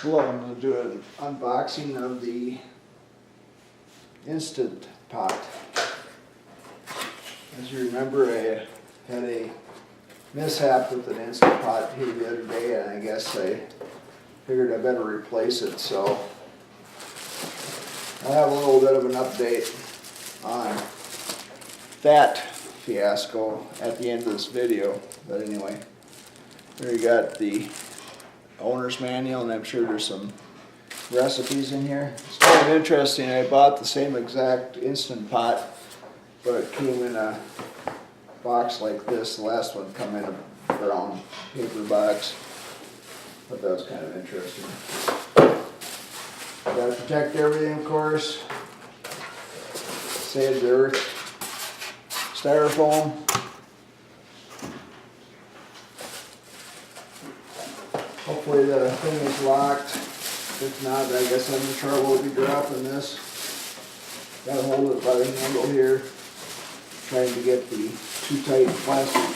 Hello, I'm going to do an unboxing of the Instant Pot. As you remember, I had a mishap with an Instant Pot here the other day, and I guess I figured I better replace it, so I'll have a little bit of an update on that fiasco at the end of this video. But anyway, here you got the owner's manual, and I'm sure there's some recipes in here. It's kind of interesting. I bought the same exact Instant Pot, but it came in a box like this. The last one come in a brown paper box. But that was kind of interesting. Gotta protect everything, of course. Save the earth. Styrofoam. Hopefully the thing is locked. If not, I guess I'm in trouble if you dropping this. Gotta hold it by the handle here. Trying to get the too tight plastic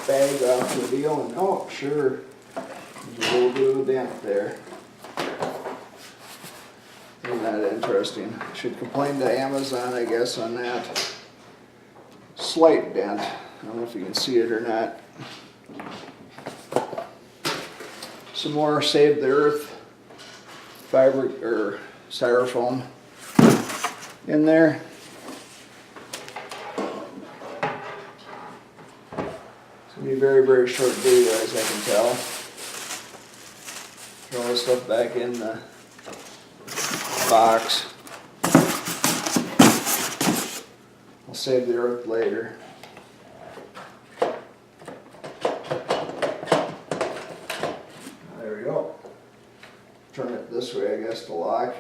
bag off the deal, and oh, sure, there's a little bit of a dent there. Isn't that interesting? Should complain to Amazon, I guess, on that. Slight dent. I don't know if you can see it or not. Some more Save the Earth fabric or styrofoam in there. It's going to be a very, very short video, as I can tell. Throw all this stuff back in the box. I'll save the earth later. There we go. Turn it this way, I guess, to lock.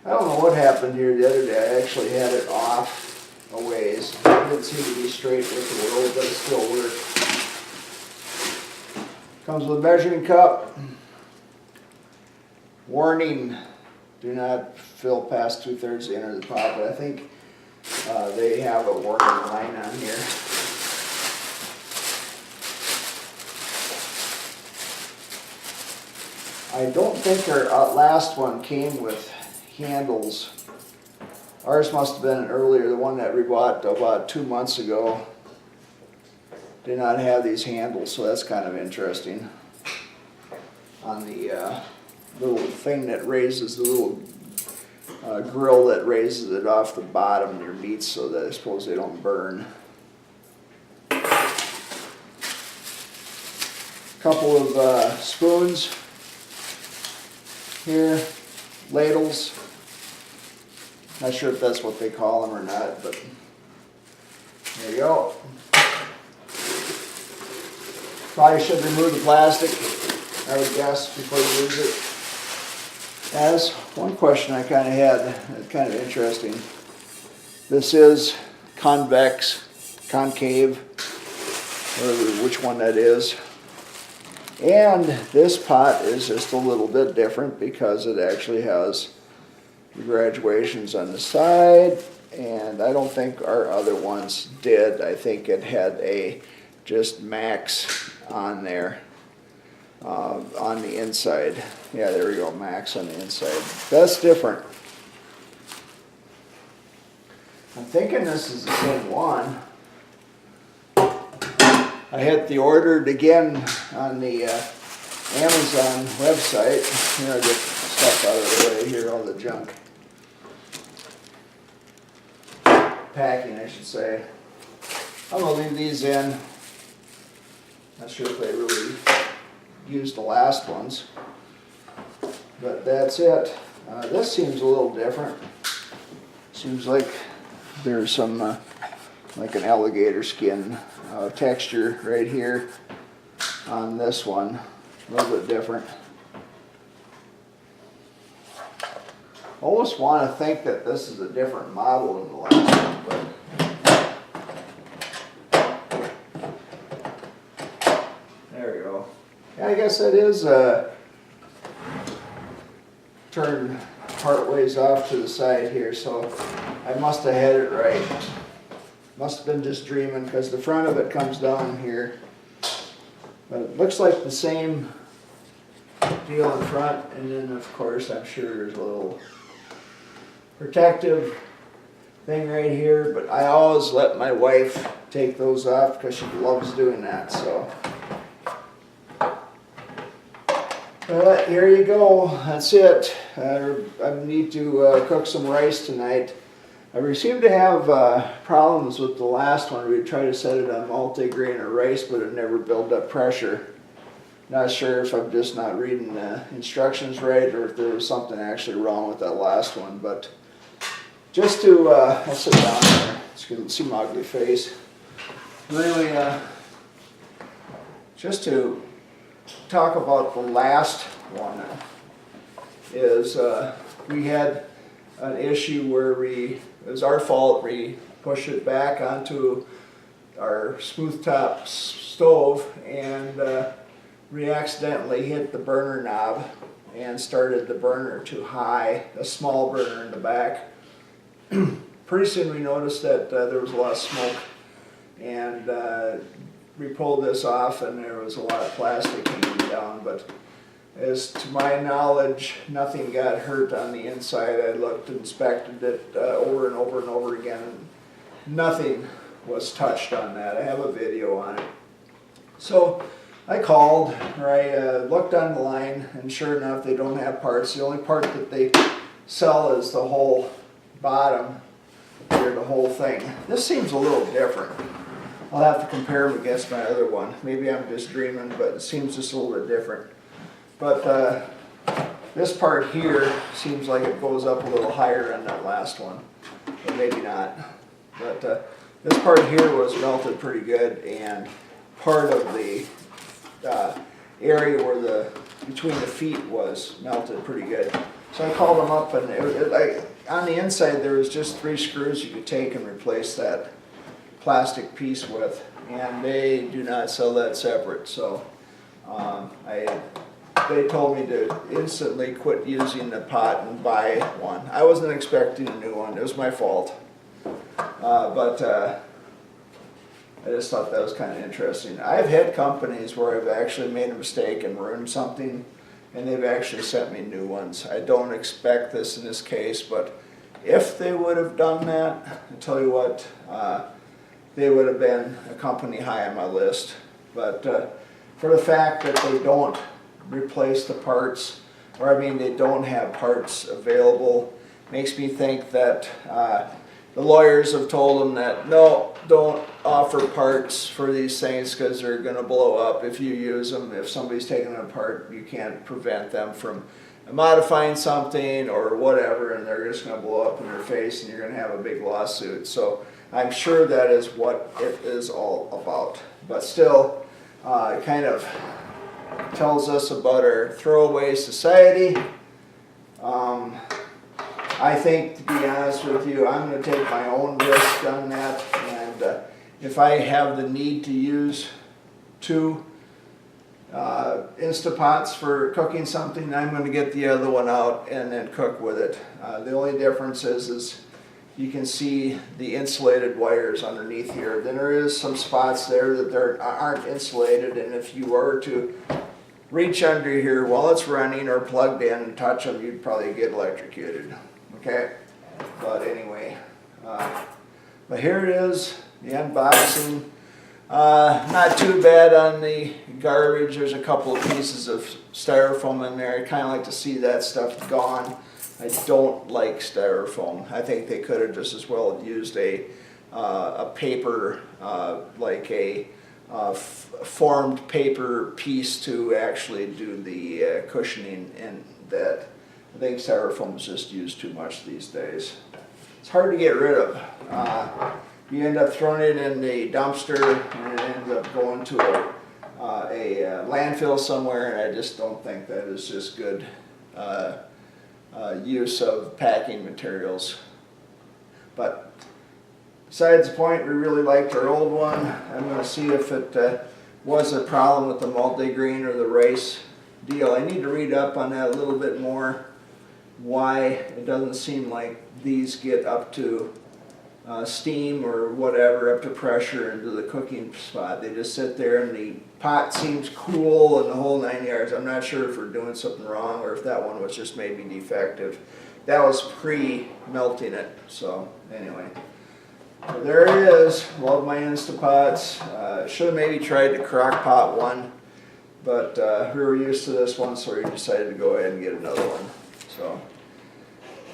I don't know what happened here the other day. I actually had it off a ways. It didn't seem to be straight with the world, but it still worked. Comes with a measuring cup. Warning, do not fill past 2/3 to enter the pot, but I think they have a warning line on here. I don't think our last one came with handles. Ours must have been earlier. The one that we bought about 2 months ago did not have these handles, so that's kind of interesting. On the little thing that raises the little grill that raises it off the bottom of your meats so that I suppose they don't burn. Couple of spoons here, ladles. Not sure if that's what they call them or not, but there you go. Probably should remove the plastic, I would guess, before you use it. As one question I kind of had, it's kind of interesting. This is convex, concave, or which one that is. And this pot is just a little bit different because it actually has graduations on the side, and I don't think our other ones did. I think it had a just max on there. On the inside. Yeah, there we go, max on the inside. That's different. I'm thinking this is the same one. I hit the ordered again on the Amazon website. Here, I get stuff out of the way here, all the junk. Packing, I should say. I'm going to leave these in. Not sure if they really used the last ones, but that's it. This seems a little different. Seems like there's some like an alligator skin texture right here on this one. A little bit different. Almost want to think that this is a different model than the last one, but there we go. Yeah, I guess that is turned part ways off to the side here, so I must have had it right. Must have been just dreaming because the front of it comes down here. But it looks like the same deal in front, and then of course I'm sure there's a little protective thing right here, but I always let my wife take those off because she loves doing that. So here you go, that's it. I need to cook some rice tonight. I seem to have problems with the last one. We tried to set it on multi-grain or rice, but it never built up pressure. Not sure if I'm just not reading the instructions right or if there was something actually wrong with that last one. But just to, I'll sit down there so you can see my ugly face. But anyway, just to talk about the last one is we had an issue where it was our fault. We pushed it back onto our smooth top stove and we accidentally hit the burner knob and started the burner too high, a small burner in the back. Pretty soon we noticed that there was a lot of smoke, and we pulled this off and there was a lot of plastic hanging down, but as to my knowledge, nothing got hurt on the inside. I looked and inspected it over and over and over again, and nothing was touched on that. I have a video on it. So I called, or I looked on the line, and sure enough, they don't have parts. The only part that they sell is the whole bottom here, the whole thing. This seems a little different. I'll have to compare them against my other one. Maybe I'm just dreaming, but it seems just a little bit different. But this part here seems like it goes up a little higher on that last one, but maybe not. But this part here was melted pretty good, and part of the area where between the feet was melted pretty good. So I called them up, and on the inside there was just 3 screws you could take and replace that plastic piece with, and they do not sell that separate. So they told me to instantly quit using the pot and buy one. I wasn't expecting a new one. It was my fault. But I just thought that was kind of interesting. I've had companies where I've actually made a mistake and ruined something, and they've actually sent me new ones. I don't expect this in this case, but if they would have done that, I tell you what, they would have been a company high on my list. But for the fact that they don't replace the parts, or I mean they don't have parts available, makes me think that the lawyers have told them that no, don't offer parts for these things because they're going to blow up if you use them. If somebody's taking them apart, you can't prevent them from modifying something or whatever, and they're just going to blow up in your face and you're going to have a big lawsuit. So I'm sure that is what it is all about. But still, it kind of tells us about our throwaway society. I think, to be honest with you, I'm going to take my own risk on that, and if I have the need to use 2 Instapots for cooking something, I'm going to get the other one out and then cook with it. The only difference is you can see the insulated wires underneath here. Then there is some spots there that aren't insulated, and if you were to reach under here while it's running or plugged in and touch them, you'd probably get electrocuted. Okay, but anyway, but here it is, the unboxing. Not too bad on the garbage. There's a couple of pieces of styrofoam in there. I kind of like to see that stuff gone. I don't like styrofoam. I think they could have just as well used a paper, like a formed paper piece to actually do the cushioning, and that. I think styrofoam is just used too much these days. It's hard to get rid of. You end up throwing it in the dumpster, and it ends up going to a landfill somewhere, and I just don't think that is just good use of packing materials. But besides the point, we really liked our old one. I'm going to see if it was a problem with the multi-grain or the rice deal. I need to read up on that a little bit more, why it doesn't seem like these get up to steam or whatever, up to pressure into the cooking spot. They just sit there and the pot seems cool and the whole 9 yards. I'm not sure if we're doing something wrong or if that one was just maybe defective. That was pre-melting it, so anyway. So there it is. Love my Instapots. Should have maybe tried the crock pot one, but we were used to this one, so we decided to go ahead and get another one. So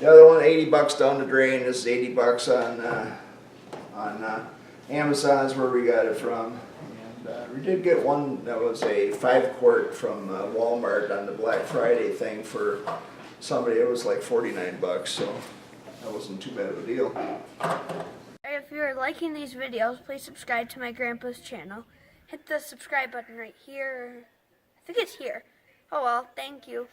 the other one, $80 down the drain. This is $80 on Amazon is where we got it from. And we did get one that was a 5-quart from Walmart on the Black Friday thing for somebody. It was like $49, so that wasn't too bad of a deal. If you're liking these videos, please subscribe to my grandpa's channel. Hit the subscribe button right here. I think it's here. Oh well, thank you.